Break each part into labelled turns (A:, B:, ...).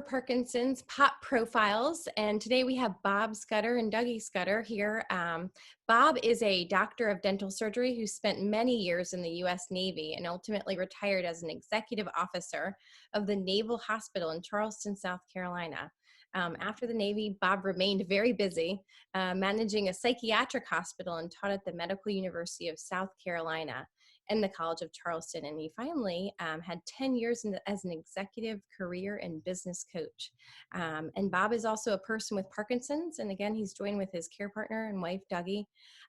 A: Parkinson's Pop Profiles, and today we have Bob Scudder and Dougie Scudder here. Bob is a doctor of dental surgery who spent many years in the U.S. Navy and ultimately retired as an executive officer of the Naval Hospital in Charleston, South Carolina. After the Navy, Bob remained very busy managing a psychiatric hospital and taught at the Medical University of South Carolina and the College of Charleston. And he finally had 10 years as an executive career and business coach. And Bob is also a person with Parkinson's. And again, he's joined with his care partner and wife, Dougie.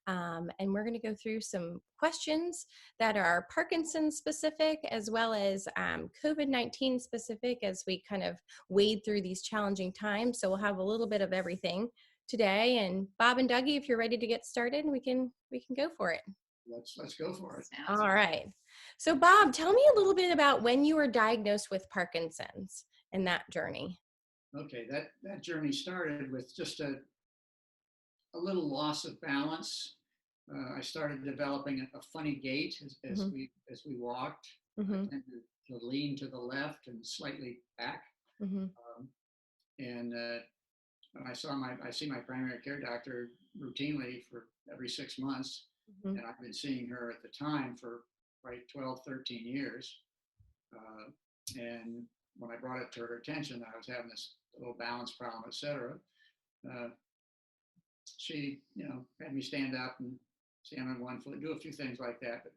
A: And we're going to go through some questions that are Parkinson's specific, as well as COVID-19 specific, as we kind of wade through these challenging times. So we'll have a little bit of everything today. And Bob and Dougie, if you're ready to get started, we can go for it.
B: Let's go for it.
A: All right. So Bob, tell me a little bit about when you were diagnosed with Parkinson's and that journey.
B: Okay, that journey started with just a little loss of balance. I started developing a funny gait as we walked. I tended to lean to the left and slightly back. And I see my primary care doctor routinely for every 6 months. And I've been seeing her at the time for probably 12, 13 years. And when I brought it to her attention that I was having this little balance problem, et cetera, she, had me stand up and stand on one foot, do a few things like that. But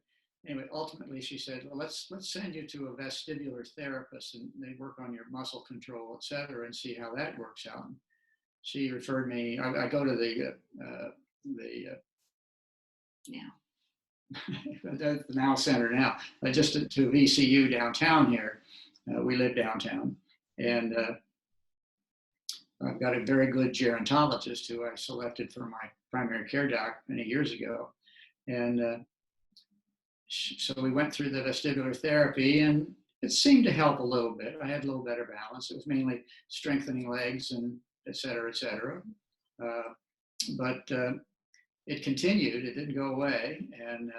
B: anyway, ultimately she said, well, let's send you to a vestibular therapist and they work on your muscle control, et cetera, and see how that works out. And she referred me, I go to the Now Center now, just to VCU downtown here. We live downtown, and I've got a very good gerontologist who I selected for my primary care doc many years ago. And so we went through the vestibular therapy, and it seemed to help a little bit. I had a little better balance. It was mainly strengthening legs and et cetera, et cetera. But it continued, it didn't go away. And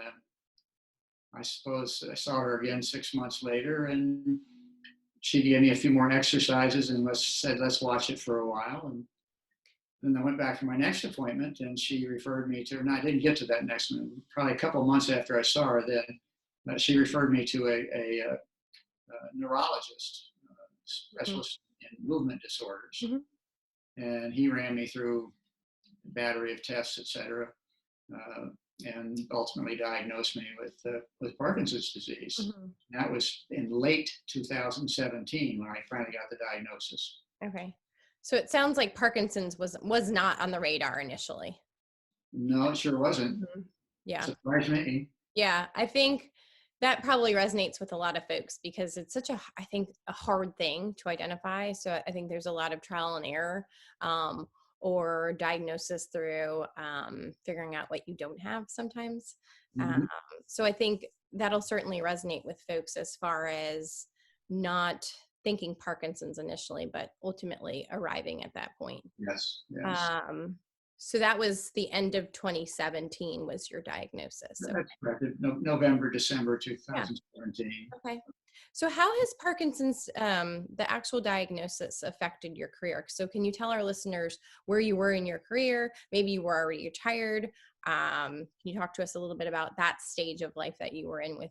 B: I suppose I saw her again 6 months later, and she gave me a few more exercises and said, let's watch it for a while. And then I went back for my next appointment, and she referred me to, and I didn't get to that next one, probably a couple of months after I saw her then, she referred me to a neurologist, specialist in movement disorders. And he ran me through a battery of tests, et cetera, and ultimately diagnosed me with Parkinson's disease. That was in late 2017 when I finally got the diagnosis.
A: Okay. So it sounds like Parkinson's was not on the radar initially.
B: No, it sure wasn't.
A: Yeah.
B: Surprised me.
A: Yeah, I think that probably resonates with a lot of folks because it's such a hard thing to identify. So I think there's a lot of trial and error or diagnosis through figuring out what you don't have sometimes. So I think that'll certainly resonate with folks as far as not thinking Parkinson's initially, but ultimately arriving at that point.
B: Yes.
A: So that was the end of 2017 was your diagnosis.
B: That's correct. November, December 2017.
A: Okay. So how has Parkinson's, the actual diagnosis, affected your career? So can you tell our listeners where you were in your career? Maybe you were already retired. Can you talk to us a little bit about that stage of life that you were in with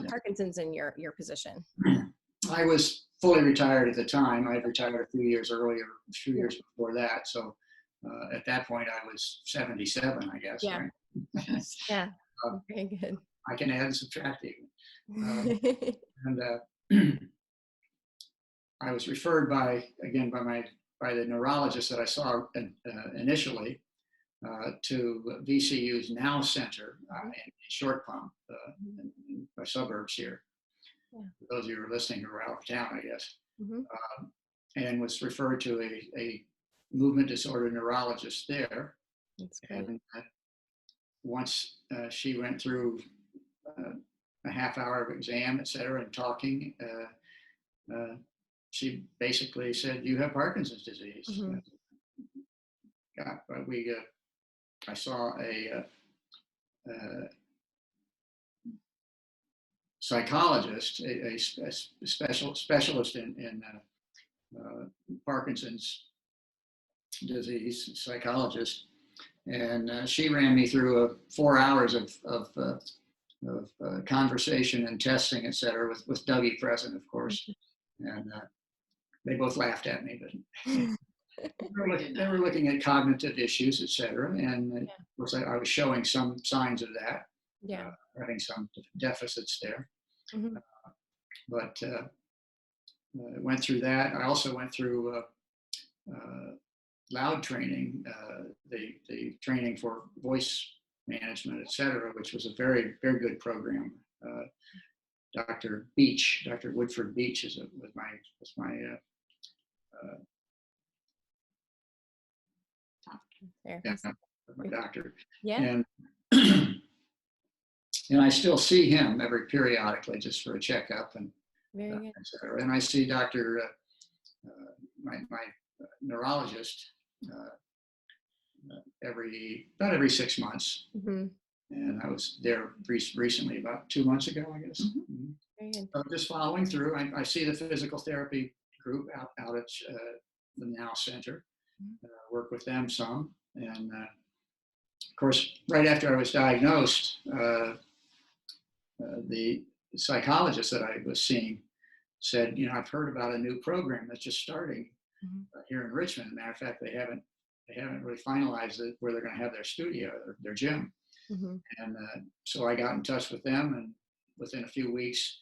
A: Parkinson's and your position?
B: I was fully retired at the time. I had retired a few years earlier, a few years before that. So at that point, I was 77, I guess.
A: Yeah.
B: Right?
A: Yeah. Very good.
B: I can add and subtract even. I was referred by the neurologist that I saw initially to VCU's Now Center in Short Pump, in my suburbs here. Yeah. For those of you who are listening who are out of town, I guess. And was referred to a movement disorder neurologist there.
A: That's great.
B: And once she went through a half hour of exam, et cetera, and talking, she basically said, you have Parkinson's disease. I saw a psychologist, a specialist in Parkinson's Disease psychologist, and she ran me through 4 hours of conversation and testing, et cetera, with Dougie present, of course. And they both laughed at me, but they were looking at cognitive issues, et cetera. And of course, I was showing some signs of that, having some deficits there.
A: Mm-hmm.
B: But went through that. I also went through loud training, the training for voice management, et cetera, which was a very, very good program. Dr. Beach, Dr. Woodford Beach was my my doctor.
A: Yeah.
B: And and I still see him every periodically just for a checkup and et cetera. And I see Dr. My neurologist about every 6 months.
A: Mm-hmm.
B: And I was there recently, about 2 months ago, I guess.
A: Mm-hmm. Very good.
B: So just following through, I see the physical therapy group out at the Now Center. Work with them some, and of course, right after I was diagnosed, the psychologist that I was seeing said, I've heard about a new program that's just starting here in Richmond. As a matter of fact, they haven't really finalized it where they're going to have their studio, their gym.
A: Mm-hmm.
B: And so I got in touch with them, and within a few weeks,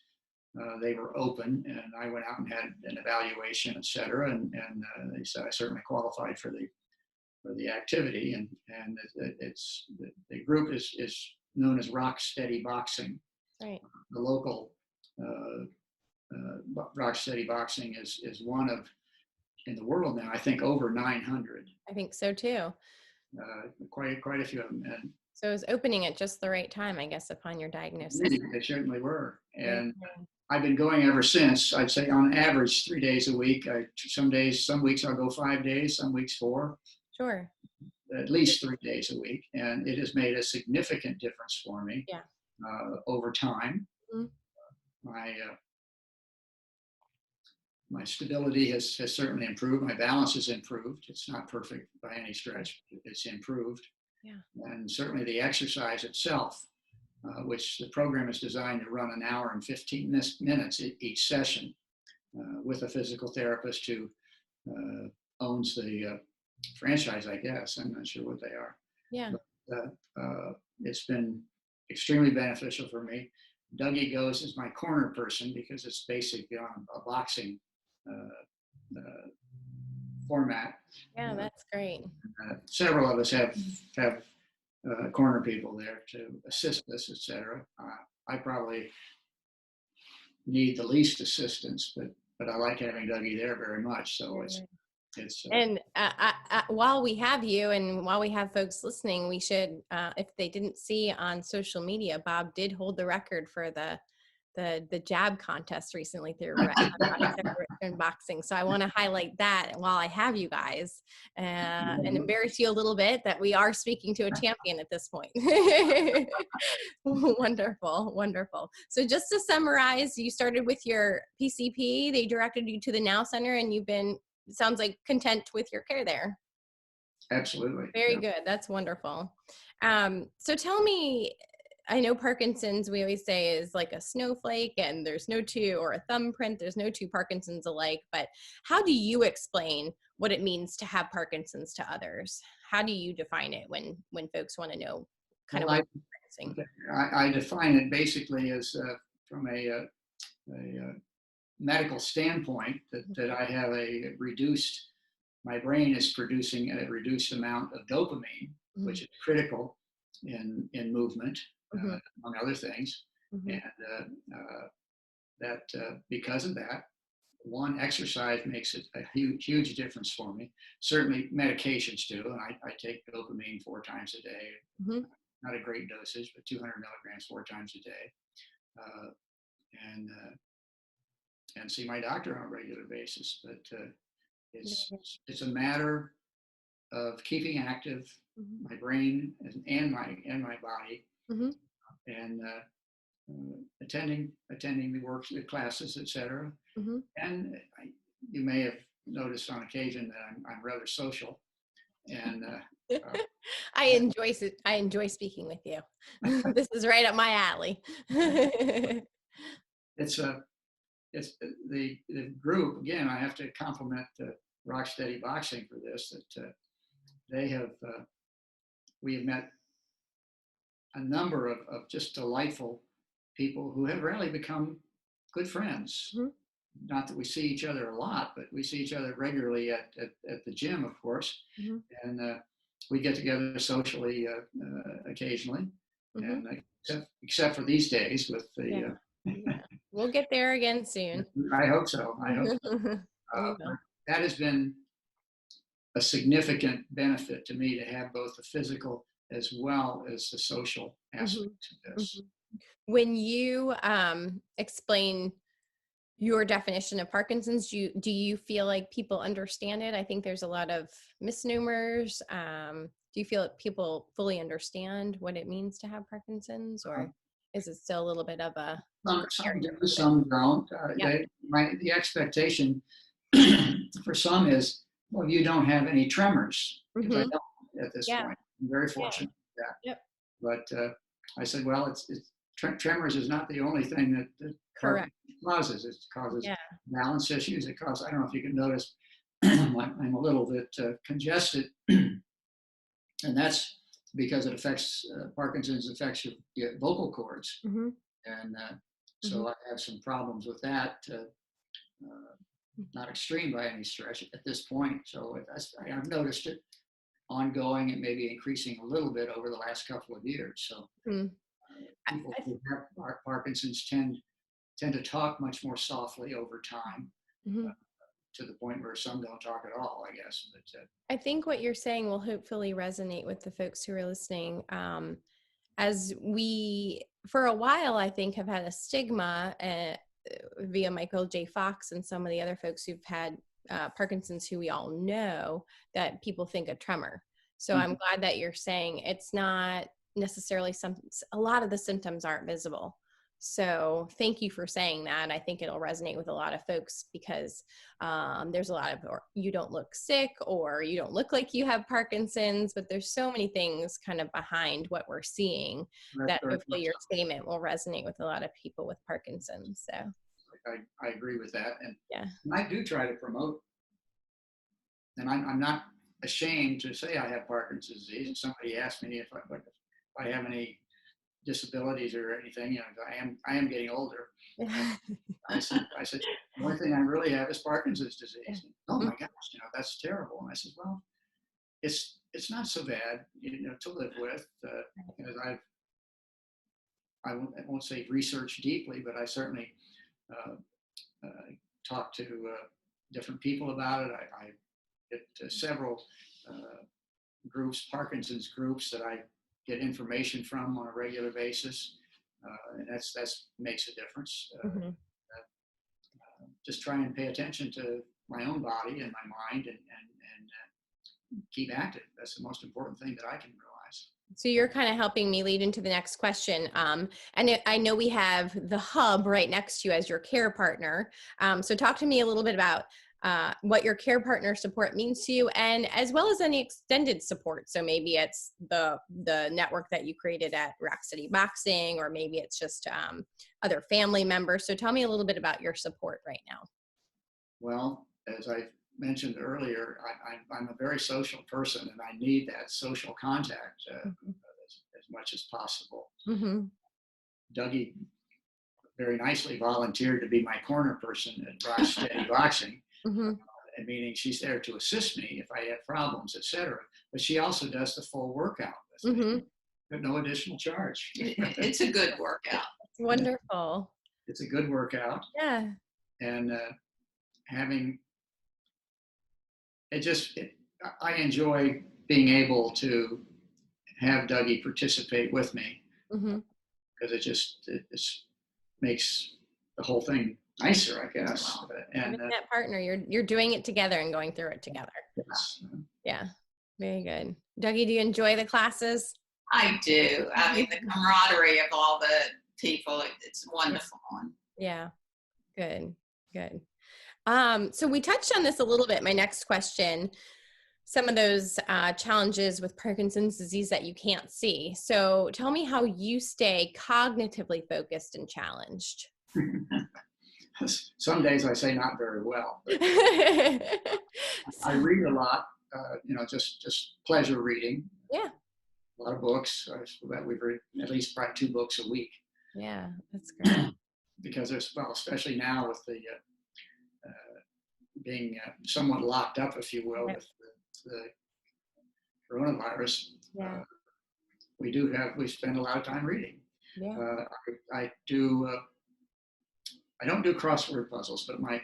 B: they were open, and I went out and had an evaluation, et cetera. And they said I certainly qualified for the activity, and it's the group is known as Rock Steady Boxing.
A: Right.
B: The local Rock Steady Boxing is one of, in the world now, I think over 900.
A: I think so too.
B: Quite a few of them. And
A: so it was opening at just the right time, I guess, upon your diagnosis.
B: They certainly were. And I've been going ever since. I'd say on average 3 days a week. Some weeks I'll go 5 days, some weeks 4.
A: Sure.
B: At least 3 days a week. And it has made a significant difference for me over time. Mm-hmm. My stability has certainly improved. My balance has improved. It's not perfect by any stretch, but it's improved. Yeah. And certainly the exercise itself, which the program is designed to run an hour and 15 minutes each session with a physical therapist who owns the franchise, I guess. I'm not sure what they are.
A: Yeah.
B: But it's been extremely beneficial for me. Dougie goes as my corner person because it's basically on a boxing format.
A: Yeah, that's great.
B: Several of us have corner people there to assist us, et cetera. I probably need the least assistance, but I like having Dougie there very much. So it's
A: and while we have you and while we have folks listening, we should, if they didn't see on social media, Bob did hold the record for the jab contest recently through in boxing. So I want to highlight that while I have you guys and embarrass you a little bit that we are speaking to a champion at this point. Wonderful. So just to summarize, you started with your PCP, they directed you to the Now Center, and you've been, it sounds like, content with your care there.
B: Absolutely.
A: Very good. That's wonderful. So tell me, I know Parkinson's, we always say, is like a snowflake and there's no two, or a thumbprint, there's no two Parkinsons alike, but how do you explain what it means to have Parkinson's to others? How do you define it when folks want to know kind of what you're experiencing?
B: I define it basically as from a medical standpoint that I have my brain is producing a reduced amount of dopamine, which is critical in movement. Among other things, and that because of that, one, exercise makes it a huge difference for me. Certainly, medications do, and I take dopamine 4 times a day. Not a great dosage, but 200 milligrams 4 times a day, and see my doctor on a regular basis. But it's a matter of keeping active my brain and my body. And attending the classes, et cetera. And you may have noticed on occasion that I'm rather social, and
A: I enjoy speaking with you. This is right up my alley.
B: it's a it's the group again. I have to compliment Rocksteady Boxing for this. That they have we have met a number of just delightful people who have really become good friends.
A: Mhm.
B: Not that we see each other a lot, but we see each other regularly at the gym, of course,
A: Mhm.
B: and we get together socially occasionally,
A: Mhm.
B: and except for these days with
A: Yeah.
B: the.
A: Yeah. We'll get there again soon.
B: I hope so. I hope so.
A: We will.
B: But that has been a significant benefit to me to have both the physical as well as the social
A: Mhm.
B: aspects of this.
A: Mhm. When you explain your definition of Parkinson's, do you feel like people understand it? I think there's a lot of misnomers. Do you feel that people fully understand what it means to have Parkinson's, or
B: Um,
A: is it still a little bit of a
B: some
A: area
B: do,
A: for folks?
B: some don't.
A: Yep.
B: The expectation for some is, well, you don't have any tremors, because I
A: Hmm.
B: don't at this
A: Yeah.
B: point. I'm very
A: Yeah.
B: fortunate with that.
A: Yep.
B: But I said, well, tremors is not the only thing that
A: Correct.
B: Parkinson's causes. It causes
A: Yeah.
B: balance issues. It causes, I don't know if you can notice, I'm a little bit congested, and that's because it affects Parkinson's affects your vocal cords,
A: Hmm.
B: and
A: Hmm.
B: so I have some problems with that. Not extreme by any stretch at this point. So I've noticed it ongoing and maybe increasing a little bit over the last couple of years. So
A: Hmm.
B: people who have Parkinson's tend to talk much more softly over time,
A: Hmm.
B: to the point where some don't talk at all, I guess. But
A: I think what you're saying will hopefully resonate with the folks who are listening. As we, for a while, I think, have had a stigma via Michael J. Fox and some of the other folks who've had Parkinson's, who we all know, that people think a tremor. So I'm glad that you're saying it's not necessarily a lot of the symptoms aren't visible. So thank you for saying that. I think it'll resonate with a lot of folks because there's a lot of, or you don't look sick, or you don't look like you have Parkinson's, but there's so many things kind of behind what we're seeing
B: that's
A: that
B: very
A: hopefully
B: much
A: your statement will resonate with a lot of people with Parkinson's. So
B: I agree with that, and
A: yeah.
B: I do try to promote, and I'm not ashamed to say I have Parkinson's disease. If somebody asks me if I have any disabilities or anything, I am getting older. I said, the only thing I really have is Parkinson's disease. And, oh my gosh, that's terrible. And I said, well, it's not so bad, to live with, because I won't say research deeply, but I certainly uh, talked to different people about it. I get several groups, Parkinson's groups, that I get information from on a regular basis, and that's makes a difference.
A: Mm-hmm.
B: Just try and pay attention to my own body and my mind, and keep active. That's the most important thing that I can realize.
A: So you're kind of helping me lead into the next question. And I know we have the hub right next to you as your care partner. So talk to me a little bit about what your care partner support means to you, and as well as any extended support. So maybe it's the network that you created at Rock City Boxing, or maybe it's just other family members. So tell me a little bit about your support right now.
B: Well, as I mentioned earlier, I'm a very social person, and I need that social contact as much as possible.
A: Mm-hmm.
B: Dougie very nicely volunteered to be my corner person at Rock Steady Boxing,
A: Mm-hmm.
B: meaning she's there to assist me if I have problems, etc. But she also does the full workout with me
A: Mm-hmm.
B: at no additional charge.
C: It's a good workout.
A: It's wonderful.
B: It's a good workout,
A: Yeah.
B: and having I enjoy being able to have Dougie participate with me,
A: Mm-hmm.
B: because it just makes the whole thing nicer, I guess.
A: Having
B: And
A: that partner, you're doing it together and going through it together.
B: yes,
A: Yeah, very good. Dougie, do you enjoy the classes?
C: I do. I mean, the camaraderie of all the people, it's wonderful.
A: Yeah, good, good. So we touched on this a little bit. My next question, some of those challenges with Parkinson's disease that you can't see. So tell me how you stay cognitively focused and challenged.
B: Some days I say not very well. But I read a lot, just pleasure reading.
A: Yeah.
B: A lot of books. We've read at least probably 2 books a week.
A: Yeah, that's great.
B: Because there's, well, especially now with the being somewhat locked up, if you will, with the coronavirus.
A: Yeah.
B: We spend a lot of time reading.
A: Yeah.
B: I don't do crossword puzzles, but my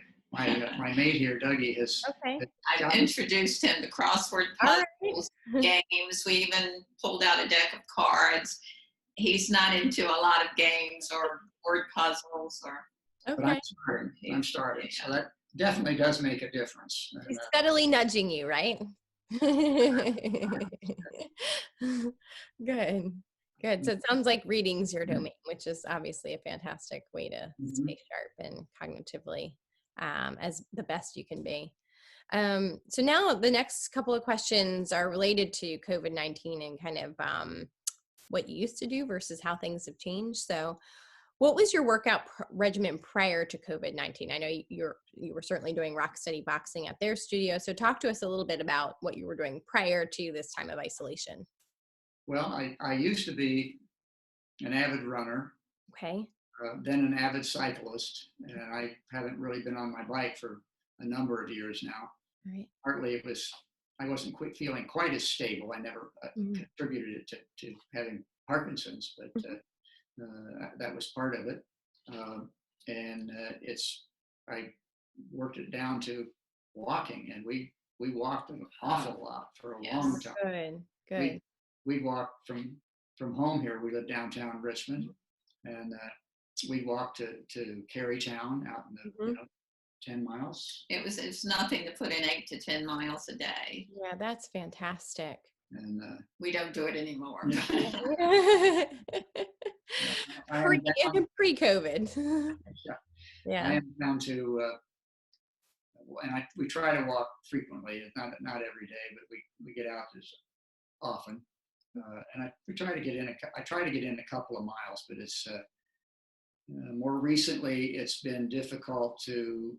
B: mate here, Dougie, has.
A: Okay.
C: I've introduced him to crossword puzzles, games. We even pulled out a deck of cards. He's not into a lot of games or word puzzles or.
B: Okay. But I'm starting. So that definitely does make a difference.
A: He's steadily nudging you, right? Good. So it sounds like reading's your domain, which is obviously a fantastic way to stay sharp and cognitively as the best you can be. So now the next couple of questions are related to COVID-19 and kind of what you used to do versus how things have changed. So what was your workout regimen prior to COVID-19? I know you were certainly doing Rocksteady Boxing at their studio. So talk to us a little bit about what you were doing prior to this time of isolation.
B: Well, I used to be an avid runner.
A: Okay.
B: Then an avid cyclist, and I haven't really been on my bike for a number of years now.
A: Right.
B: Partly I wasn't feeling quite as stable. I never contributed it to having Parkinson's, but that was part of it. I worked it down to walking, and we walked an awful lot for a long time.
A: Good.
B: We walked from home here. We live downtown Richmond, and we walked to Carytown out in the 10 miles.
C: It's nothing to put in 8 to 10 miles a day.
A: Yeah, that's fantastic.
B: And
C: we don't do it anymore.
A: Pre-COVID.
B: Yeah. I am down to, we try to walk frequently. Not every day, but we get out as often. And I try to get in a couple of miles, but it's more recently it's been difficult to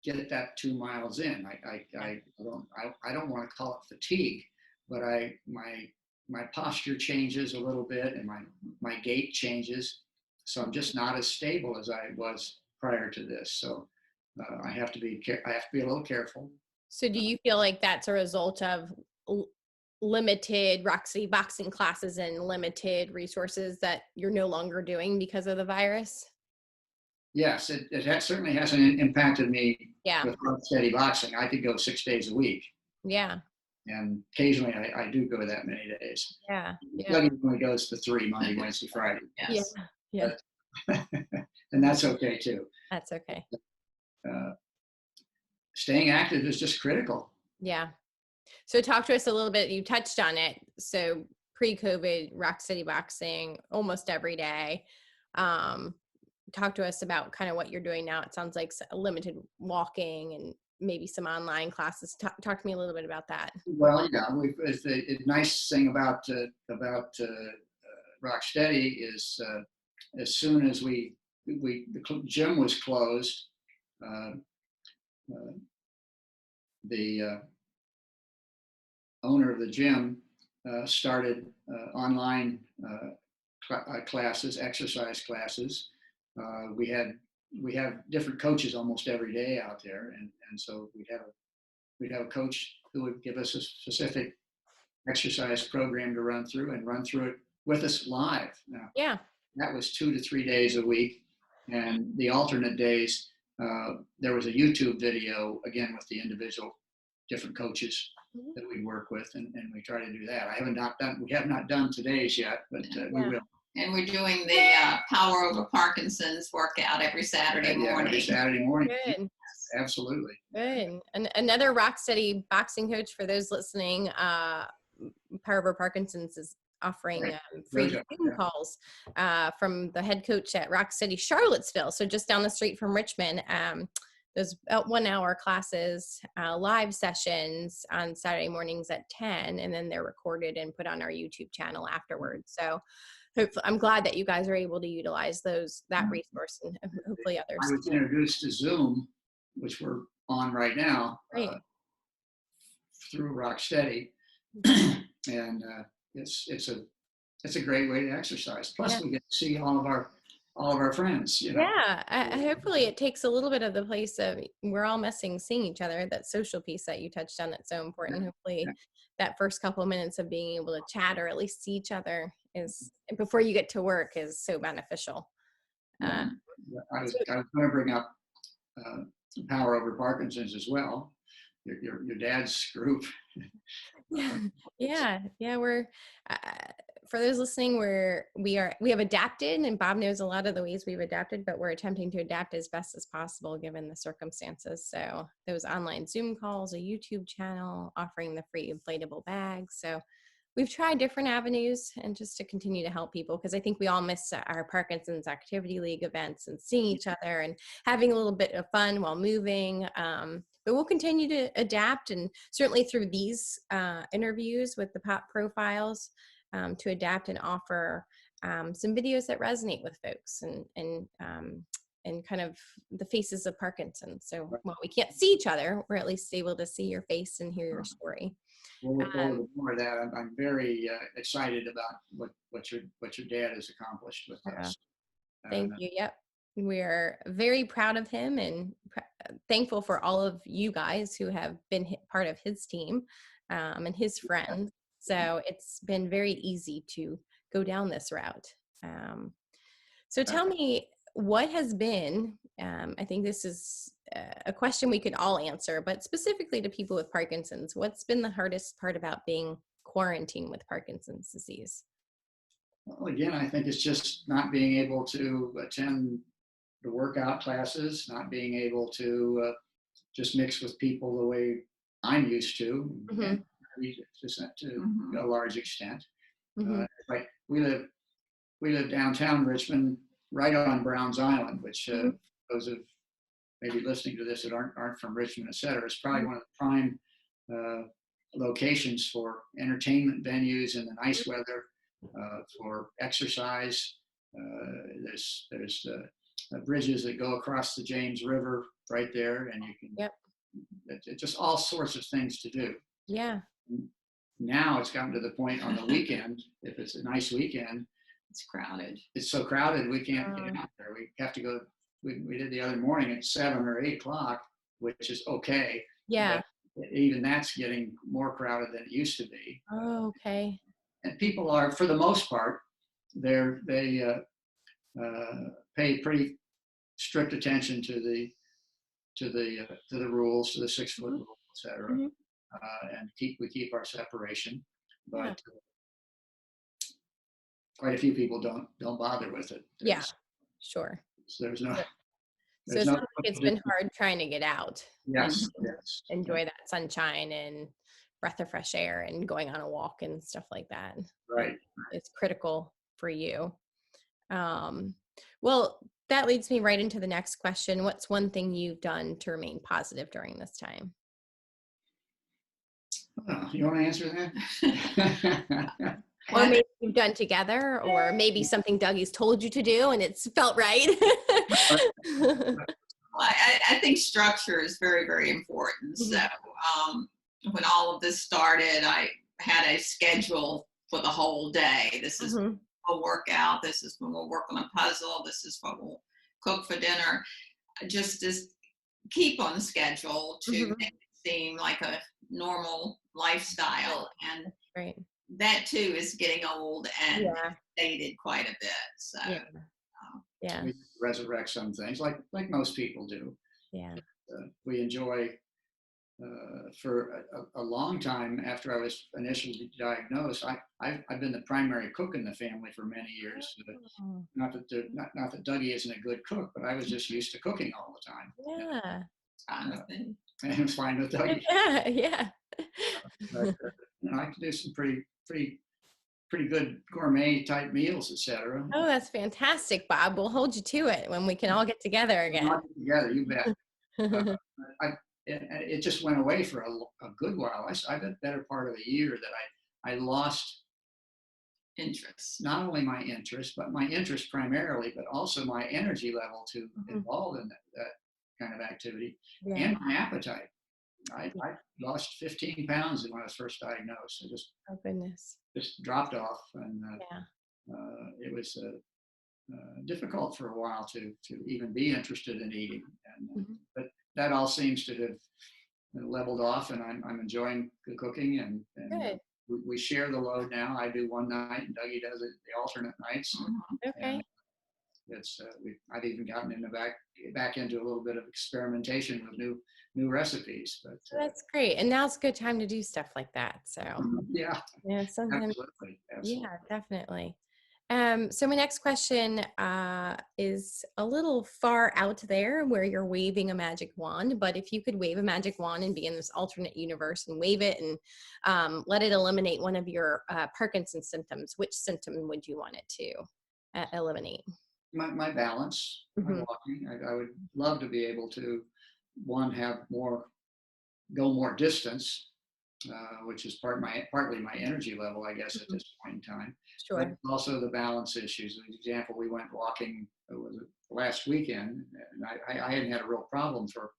B: get that 2 miles in. I don't want to call it fatigue, but my posture changes a little bit, and my gait changes, so I'm just not as stable as I was prior to this. So I have to be a little careful.
A: So do you feel like that's a result of limited Rocksteady Boxing classes and limited resources that you're no longer doing because of the virus?
B: Yes, it certainly hasn't impacted me.
A: Yeah.
B: With Rocksteady Boxing, I could go 6 days a week.
A: Yeah.
B: And occasionally I do go that many days.
A: Yeah.
B: Dougie only goes to 3 Monday, Wednesday, Friday.
C: Yes.
A: Yeah.
B: And that's okay too.
A: That's okay.
B: Staying active is just critical.
A: Yeah. So talk to us a little bit. You touched on it. So pre-COVID, Rocksteady Boxing almost every day. Talk to us about kind of what you're doing now. It sounds like limited walking and maybe some online classes. Talk to me a little bit about that.
B: Well, yeah, the nice thing about Rocksteady is as soon as the gym was closed, the owner of the gym started online classes, exercise classes. We have different coaches almost every day out there, and so we'd have a coach who would give us a specific exercise program to run through it with us live. Now,
A: yeah, that
B: was 2 to 3 days a week, and the alternate days there was a YouTube video again with the individual different coaches that we work with, and we try to do that. We have not done today's yet, but we will.
C: And we're doing the Power Over Parkinson's workout every Saturday morning.
B: Every Saturday morning.
A: Good.
B: Absolutely.
A: Good. And another Rocksteady boxing coach for those listening, Power Over Parkinson's is offering free Zoom calls from the head coach at Rocksteady Charlottesville, so just down the street from Richmond. those 1 hour classes, live sessions on Saturday mornings at 10, and then they're recorded and put on our YouTube channel afterwards. So hopefully, I'm glad that you guys are able to utilize that resource, and hopefully others.
B: I was introduced to Zoom, which we're on right now,
A: Great.
B: through Rocksteady, and it's a great way to exercise. Plus, we get to see all of our friends.
A: Hopefully it takes a little bit of the place of we're all missing seeing each other. That social piece that you touched on, that's so important. Hopefully that first couple of minutes of being able to chat or at least see each other is before you get to work is so beneficial.
B: I was going to bring up Power Over Parkinson's as well. Your dad's group.
A: Yeah. We're for those listening, we have adapted, and Bob knows a lot of the ways we've adapted, but we're attempting to adapt as best as possible given the circumstances. So those online Zoom calls, a YouTube channel, offering the free inflatable bags. So we've tried different avenues, and just to continue to help people, because I think we all miss our Parkinson's Activity League events and seeing each other and having a little bit of fun while moving. But we'll continue to adapt, and certainly through these interviews with the POP profiles, to adapt and offer some videos that resonate with folks and kind of the faces of Parkinson's. So while we can't see each other, we're at least able to see your face and hear your story.
B: We'll look forward to more of that. I'm very excited about what your dad has accomplished with this.
A: Thank you. Yep. We're very proud of him and thankful for all of you guys who have been part of his team and his friends. So it's been very easy to go down this route. So tell me, what has been, I think this is a question we could all answer, but specifically to people with Parkinson's, what's been the hardest part about being quarantined with Parkinson's disease?
B: Well, again, I think it's just not being able to attend the workout classes, not being able to just mix with people the way I'm used to, and just to a large extent. Like we live downtown Richmond, right on Browns Island, which those of maybe listening to this that aren't from Richmond, et cetera, is probably one of the prime locations for entertainment venues in the nice weather, for exercise. There's bridges that go across the James River right there, and you can just all sorts of things to do. Yeah. Now it's gotten to the point on the weekend, if it's a nice weekend,
C: it's crowded.
B: It's so crowded we can't get out there. We have to go. We did the other morning at 7 or 8 o'clock, which is okay.
A: Yeah.
B: But even that's getting more crowded than it used to be.
A: Oh, okay.
B: And people are, for the most part, they pay pretty strict attention to the rules, to the 6-foot rule, et cetera, and we keep our separation. But quite a few people don't bother with it.
A: Sure.
B: So there's no.
A: So it sounds like it's been hard trying to get out.
B: Yes.
A: Enjoy that sunshine and breath of fresh air and going on a walk and stuff like that.
B: Right.
A: It's critical for you. Well, that leads me right into the next question. What's one thing you've done to remain positive during this time?
B: You want to answer that?
A: Or maybe you've done together, or maybe something Dougie's told you to do and it's felt right.
C: I think structure is very, very important. So when all of this started, I had a schedule for the whole day. This is a workout. This is when we'll work on a puzzle. This is what we'll cook for dinner. Just keep on schedule to make it seem like a normal lifestyle. And that too is getting old and dated quite a bit. So
B: we resurrect some things like most people do. We enjoy for a long time after I was initially diagnosed. I've been the primary cook in the family for many years. Not that Dougie isn't a good cook, but I was just used to cooking all the time. And it was fine with Dougie. But, I can do some pretty good gourmet type meals, etc.
A: Oh, that's fantastic, Bob. We'll hold you to it when we can all get together again.
B: Together, you bet. I, it just went away for a good while. I bet better part of a year that I lost
C: Interest.
B: not only my interest, but my interest primarily, but also my energy level to involve in that kind of activity,
A: Yeah.
B: and my appetite. I lost 15 pounds when I was first diagnosed. I
A: Oh goodness.
B: just dropped off, and
A: Yeah.
B: it was difficult for a while to even be interested in eating. And but that all seems to have leveled off, and I'm enjoying the cooking, and
A: Good.
B: we share the load now. I do one night, and Dougie does it the alternate nights.
A: Okay.
B: And it's I've even gotten back into a little bit of experimentation with new recipes. But
A: That's great. And now's a good time to do stuff like that. So
B: yeah,
A: yeah, sometimes.
B: absolutely.
A: Yeah, definitely. So my next question is a little far out there where you're waving a magic wand, but if you could wave a magic wand and be in this alternate universe and wave it and let it eliminate one of your Parkinson's symptoms, which symptom would you want it to eliminate?
B: My balance, my walking. I would love to be able to, one, go more distance, which is partly my energy level, I guess, at this point in time.
A: Sure.
B: But also the balance issues. For example, we went walking last weekend, and I hadn't had a real problem for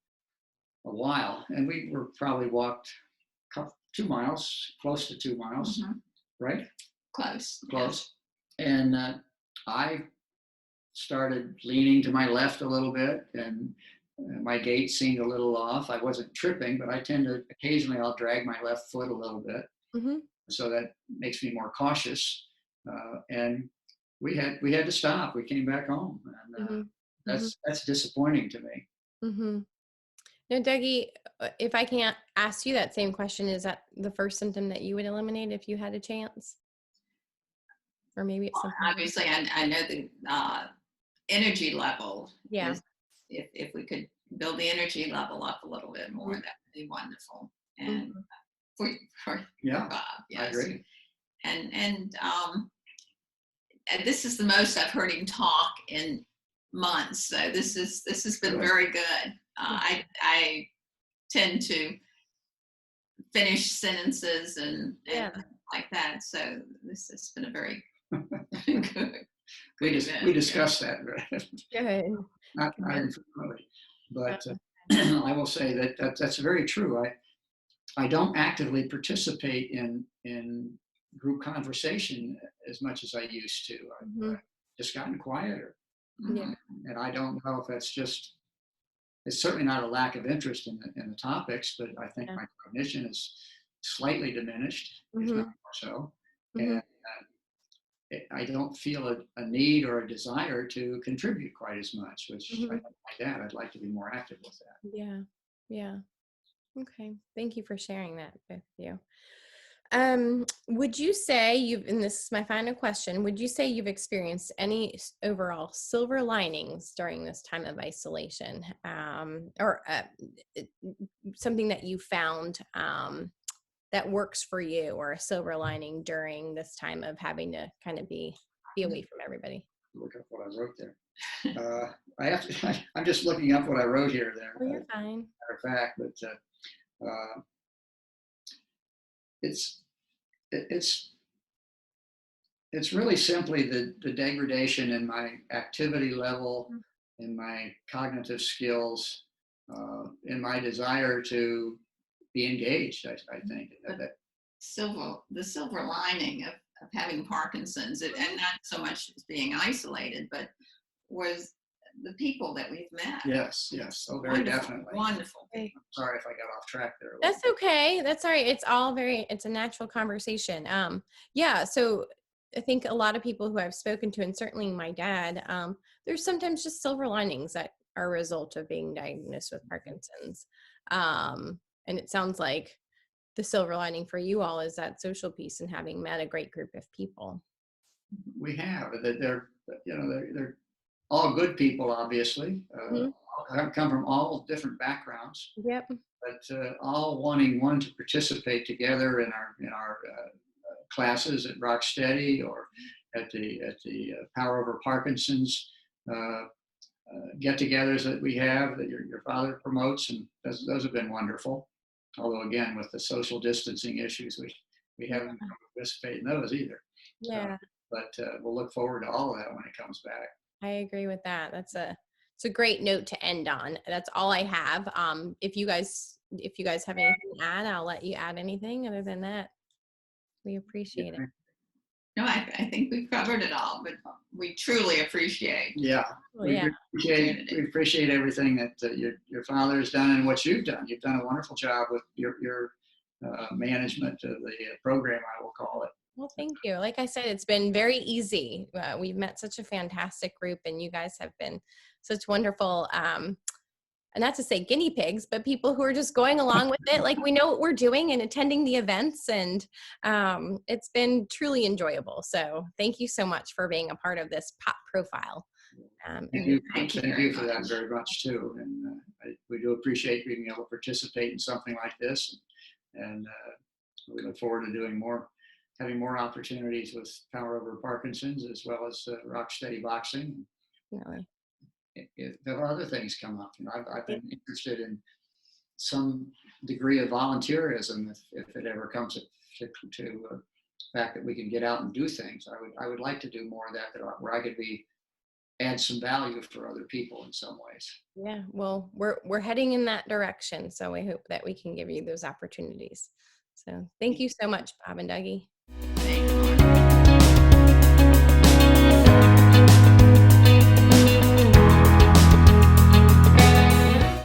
B: a while, and we were probably walked 2 miles, close to 2 miles, right?
C: Close.
B: Close. And I started leaning to my left a little bit, and my gait seemed a little off. I wasn't tripping, but I tend to occasionally I'll drag my left foot a little bit, so that makes me more cautious. And we had to stop. We came back home, and that's disappointing to me.
A: Now, Dougie, if I can't ask you that same question, is that the first symptom that you would eliminate if you had a chance? Or maybe it's something.
C: Obviously, I know the energy level.
A: Yeah.
C: If we could build the energy level up a little bit more, that would be wonderful. And for Bob, yes.
B: I agree.
C: And this is the most I've heard him talk in months. So this has been very good. I tend to finish sentences and like that. So this has been a very good.
B: We discussed that.
A: Good.
B: Not infrequently, but I will say that's very true. I don't actively participate in group conversation as much as I used to. I've just gotten quieter, and I don't know if it's certainly not a lack of interest in the topics, but I think my cognition is slightly diminished, if not more so, and I don't feel a need or a desire to contribute quite as much, which I like that. I'd like to be more active with that.
A: Yeah. Okay. Thank you for sharing that with you. Would you say and this is my final question, would you say you've experienced any overall silver linings during this time of isolation, or something that you found that works for you, or a silver lining during this time of having to kind of be away from everybody?
B: Look up what I wrote there. I'm just looking up what I wrote here there.
A: Oh, you're fine.
B: Matter of fact, but it's really simply the degradation in my activity level, in my cognitive skills, in my desire to be engaged. I think that
C: the silver lining of having Parkinson's, and not so much as being isolated, but was the people that we've met.
B: Yes. Oh, very definitely.
C: Wonderful people.
B: Sorry if I got off track there.
A: That's okay. That's all right. It's a natural conversation. So I think a lot of people who I've spoken to, and certainly my dad, there's sometimes just silver linings that are a result of being diagnosed with Parkinson's. And it sounds like the silver lining for you all is that social piece and having met a great group of people.
B: We have. They're all good people, obviously. Come from all different backgrounds.
A: Yep.
B: But all wanting to participate together in our classes at Rocksteady or at the Power Over Parkinson's get-togethers that we have that your father promotes, and those have been wonderful. Although again, with the social distancing issues, we haven't been able to participate in those either.
A: Yeah,
B: But we'll look forward to all of that when it comes back.
A: I agree with that. It's a great note to end on. That's all I have. If you guys have anything to add, I'll let you add anything. Other than that, we appreciate it.
C: No, I think we've covered it all, but we truly appreciate.
B: Yeah,
A: Oh, yeah.
B: we appreciate everything that your father has done and what you've done. You've done a wonderful job with your management of the program, I will call it.
A: Well, thank you. Like I said, it's been very easy. We've met such a fantastic group, and you guys have been such wonderful, and not to say guinea pigs, but people who are just going along with it. Like, we know what we're doing and attending the events, and it's been truly enjoyable. So thank you so much for being a part of this pop profile.
B: Thank you for that very much too. And we do appreciate being able to participate in something like this. And we look forward to doing more, having more opportunities with Power Over Parkinson's, as well as Rock Steady Boxing.
A: Really.
B: If there are other things come up, I've been interested in some degree of volunteerism if it ever comes to the fact that we can get out and do things. I would like to do more of that where I could add some value for other people in some ways.
A: Yeah, well, we're heading in that direction, so I hope that we can give you those opportunities. So thank you so much, Bob and Dougie.
C: Thank you.